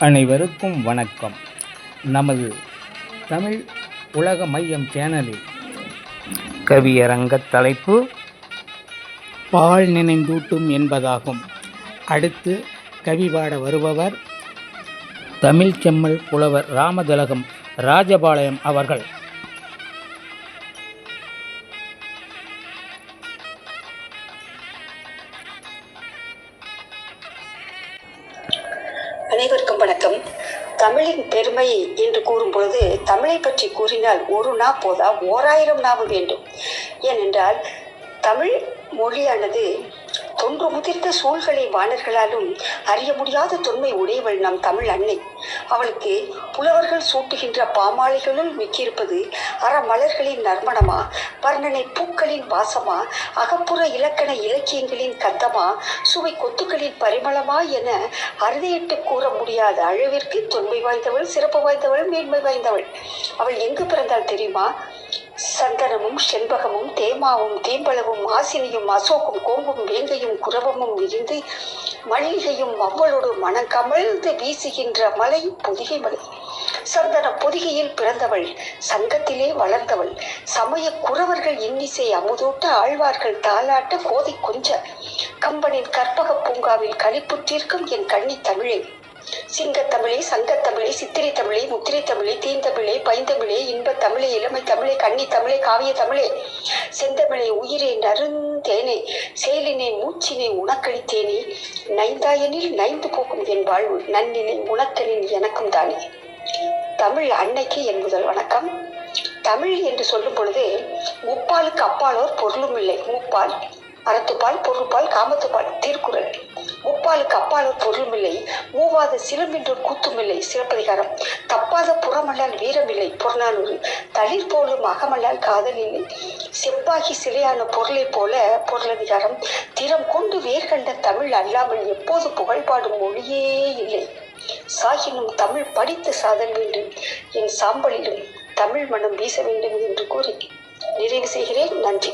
அனைவருக்கும் வணக்கம். நமது தமிழ் உலக மையம் சேனலில் கவியரங்க தலைப்பு பால் நினைந்தூட்டும் என்பதாகும். அடுத்து கவி பாட வருபவர் தமிழ் செம்மல் புலவர் ராமதிலகம் ராஜபாளையம் அவர்கள். அனைவருக்கும் வணக்கம். தமிழின் பெருமை என்று கூறும் பொழுது தமிழை பற்றி கூறினால் ஒரு நா போதா, 1000 நாவு வேண்டும். ஏனென்றால் தமிழ் மொழியானது தொன்று முதிர்ந்த சூழ்களை வாணர்களாலும் அறிய முடியாத தொன்மை உடையவள் நம் தமிழ் அன்னை. அவளுக்கு புலவர்கள் சூட்டுகின்ற பாமாலைகளுள் மிக்கியிருப்பது அறமலர்களின் நறுமணமா, வர்ணனை பூக்களின் வாசமா, அகப்புற இலக்கண இலக்கியங்களின் கந்தமா, சுவை கொத்துக்களின் பரிமளமா என அறுதியிட்டு கூற முடியாத அளவிற்கு தொன்மை வாய்ந்தவள், சிறப்பு வாய்ந்தவள், மேன்மை வாய்ந்தவள். அவள் எங்கு பிறந்தால் தெரியுமா? சந்தனமும் செண்பகமும் தேமாவும் தீம்பளவும் ஆசினியும் அசோக்கும் கோம்பும் வேங்கையும் குரவமும் விரிந்து மல்லிகையும் அவ்வளோடு மனக்கமழ்ந்து வீசுகின்ற மலை பொதிகை மலை. சந்தன பொதிகையில் பிறந்தவள், சங்கத்திலே வளர்ந்தவள், சமய குறவர்கள் இன்னிசை அமுதூட்ட ஆழ்வார்கள் தாலாட்ட கோதை கொஞ்ச கம்பனின் கற்பக பூங்காவில் களிப்புற்றிருக்கும் என் கண்ணி தமிழே. சிங்கத்தமிழே, சங்கத்தமிழே, சித்திரை தமிழே, முத்திரை தமிழே, தீந்தமிழே, பைந்தமிழே, இன்பத் தமிழே, இளமை தமிழே, கன்னி தமிழே, காவிய தமிழே, செந்தமிழே, உயிரே, நறுந்தேனே, செயலினே, மூச்சினை உனக்களித்தேனே, நைந்தாயனில் நைந்து போக்கும் என் வாழ்வு, நன்னினை உனக்கனின் எனக்கும் தானே. தமிழ் அன்னைக்கு என் முதல் வணக்கம். தமிழ் என்று சொல்லும் பொழுது முப்பாலுக்கு அப்பாலோர் பொருளும் இல்லை. முப்பால், அறத்துப்பால், பொருள்பால், காமத்துப்பால், திருக்குறள். முப்பாலுக்கு அப்பாலோர் பொருளும் இல்லை, மூவாத சிலம்பின்றோர் கூத்துமில்லை, சிலப்பதிகாரம். தப்பாத புறமல்லால் வீரமில்லை, புறநானூறு. தளிர் போலும் அகமல்லால் காதல் இல்லை, செப்பாகி சிலையான பொருளை போல பொருளதிகாரம். திறம் கொண்டு வேர்கண்ட தமிழ் அல்லாமல் எப்போது புகழ்பாடும் மொழியே இல்லை. சாகினும் தமிழ் படித்து சாதல் வேண்டும், என் சாம்பலிலும் தமிழ் மனம் வீச வேண்டும் என்று கூறி நிறைவு செய்கிறேன். நன்றி.